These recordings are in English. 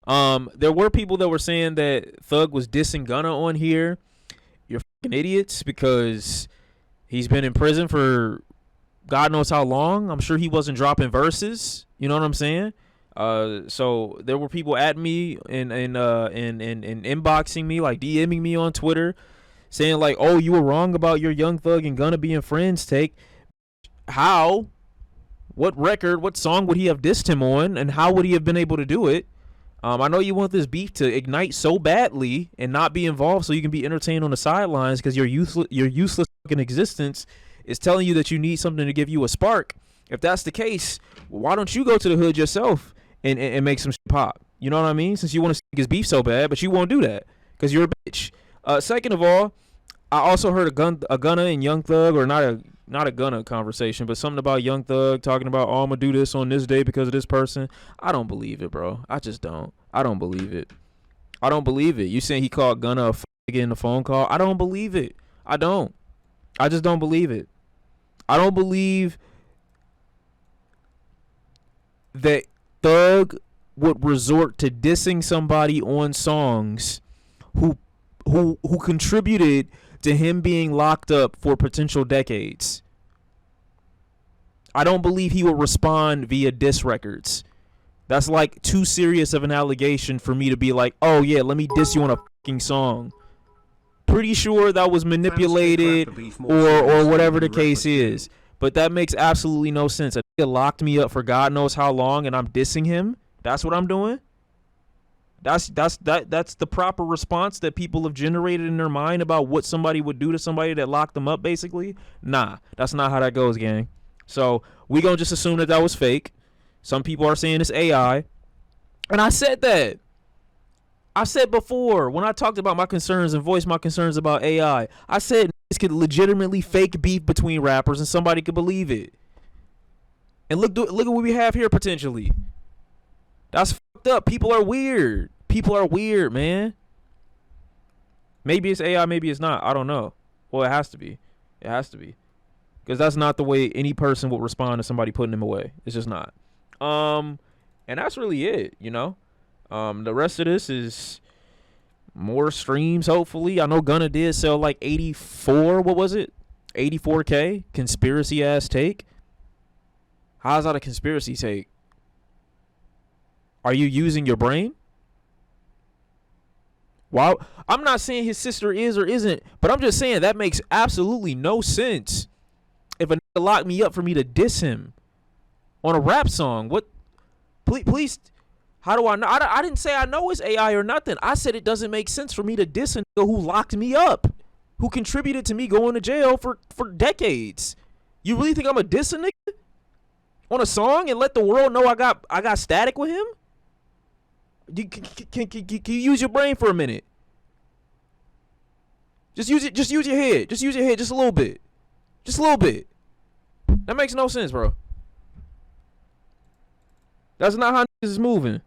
There were people that were saying that Thug was dissing Gunna on here. You're fucking idiots because he's been in prison for God knows how long. I'm sure he wasn't dropping verses. You know what I'm saying? So there were people at me and inboxing me, like DMing me on Twitter, saying like, "Oh, you were wrong about your Young Thug and Gunna being friends." Take how? What record? What song would he have dissed him on? And how would he have been able to do it? I know you want this beef to ignite so badly and not be involved, so you can be entertained on the sidelines because your useless fucking existence is telling you that you need something to give you a spark. If that's the case, why don't you go to the hood yourself and make some shit pop? You know what I mean? Since you want to stick his beef so bad, but you won't do that because you're a bitch. Second of all, I also heard a Gunna and Young Thug, or not a Gunna conversation, but something about Young Thug talking about, oh, I'm gonna do this on this day because of this person. I don't believe it, bro. I just don't. I don't believe it. I don't believe it. You saying he called Gunna a nigga in the phone call? I don't believe it. I don't. I just don't believe it. I don't believe that Thug would resort to dissing somebody on songs who contributed to him being locked up for potential decades. I don't believe he will respond via diss records. That's like too serious of an allegation for me to be like, oh yeah, let me diss you on a fucking song. Pretty sure that was manipulated or whatever the case is. But that makes absolutely no sense. A nigga locked me up for God knows how long and I'm dissing him. That's what I'm doing. That's the proper response that people have generated in their mind about what somebody would do to somebody that locked them up, basically. Nah, that's not how that goes, gang. So we gonna just assume that was fake. Some people are saying it's AI. And I said that. I said before, when I talked about my concerns and voiced my concerns about AI, I said this could legitimately fake beef between rappers and somebody could believe it. And look at what we have here potentially. That's fucked up. People are weird. People are weird, man. Maybe it's AI, maybe it's not. I don't know. Well, it has to be. It has to be. Because that's not the way any person would respond to somebody putting them away. It's just not. And that's really it, you know. The rest of this is more streams, hopefully. I know Gunna did sell like 84, what was it? 84K? Conspiracy ass take. How's that a conspiracy take? Are you using your brain? Wow. I'm not saying his sister is or isn't, but I'm just saying that makes absolutely no sense. If a nigga locked me up for me to diss him on a rap song, what? Please, how do I know? I didn't say I know it's AI or nothing. I said it doesn't make sense for me to diss a nigga who locked me up, who contributed to me going to jail for decades. You really think I'm a diss a nigga on a song and let the world know I got static with him? Can you use your brain for a minute? Just use it. Just use your head. Just use your head. Just a little bit. Just a little bit. That makes no sense, bro. That's not how niggas is moving.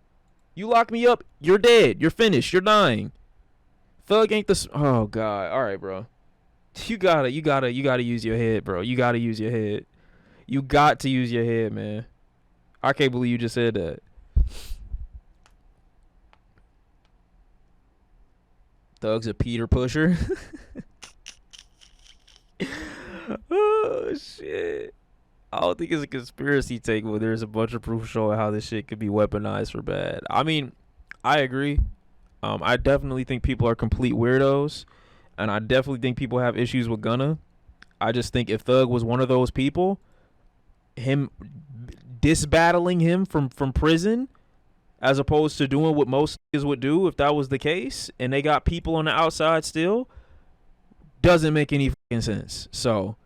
You lock me up, you're dead. You're finished. You're dying. Thug ain't the. Oh God. All right, bro. You gotta use your head, bro. You gotta use your head. You got to use your head, man. I can't believe you just said that. Thug's a Peter pusher. Oh shit. I don't think it's a conspiracy take, but there's a bunch of proof showing how this shit could be weaponized for bad. I mean, I agree. I definitely think people are complete weirdos, and I definitely think people have issues with Gunna. I just think if Thug was one of those people, him disbattling him from prison, as opposed to doing what most niggas would do if that was the case, and they got people on the outside still, doesn't make any fucking sense. So,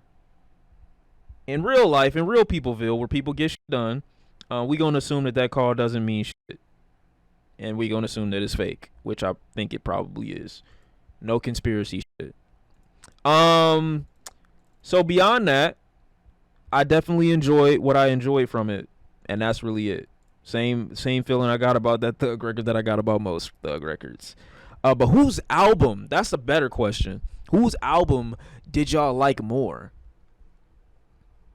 in real life, in real Peopleville, where people get shit done, we gonna assume that call doesn't mean shit, and we gonna assume that it's fake, which I think it probably is. No conspiracy shit. So beyond that, I definitely enjoyed what I enjoyed from it, and that's really it. Same feeling I got about that Thug record that I got about most Thug records. But whose album? That's a better question. Whose album did y'all like more?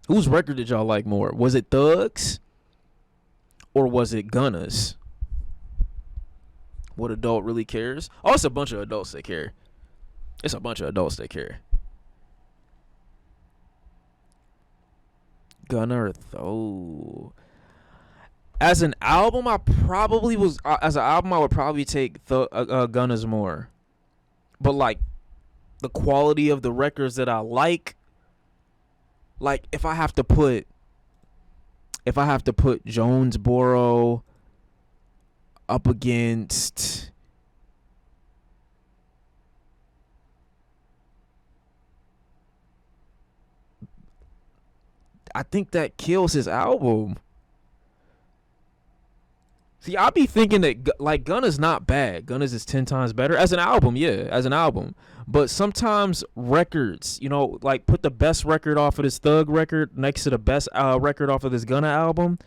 Whose record did y'all like more? Was it Thug's or was it Gunna's? What adult really cares? Oh, it's a bunch of adults that care. It's a bunch of adults that care. Gunna or Thug? As an album, I probably was. As an album, I would probably take Gunna's more. But like the quality of the records that I like if I have to put Jonesboro up against I think that kills his album. See, I be thinking that like Gunna's not bad. Gunna's is 10 times better as an album, yeah, as an album. But sometimes records, you know, like put the best record off of this Thug record next to the best record off of this Gunna album.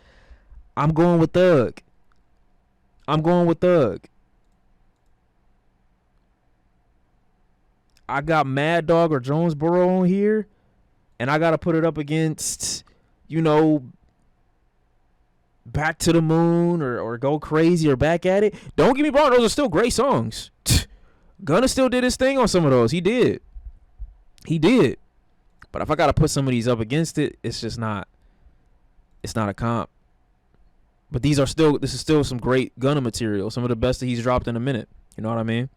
I'm going with Thug. I got Mad Dog or Jonesboro on here, and I gotta put it up against, you know, Back to the Moon or Go Crazy or Back at It. Don't get me wrong, those are still great songs. Gunna still did his thing on some of those. He did. But if I gotta put some of these up against it, it's not a comp. But this is still some great Gunna material. Some of the best that he's dropped in a minute. You know what I mean?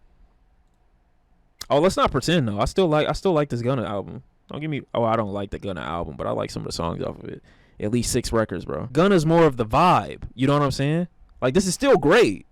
Oh, let's not pretend though. I still like this Gunna album. Don't give me. Oh, I don't like the Gunna album, but I like some of the songs off of it. At least 6 records, bro. Gunna's more of the vibe. You know what I'm saying? Like, this is still great.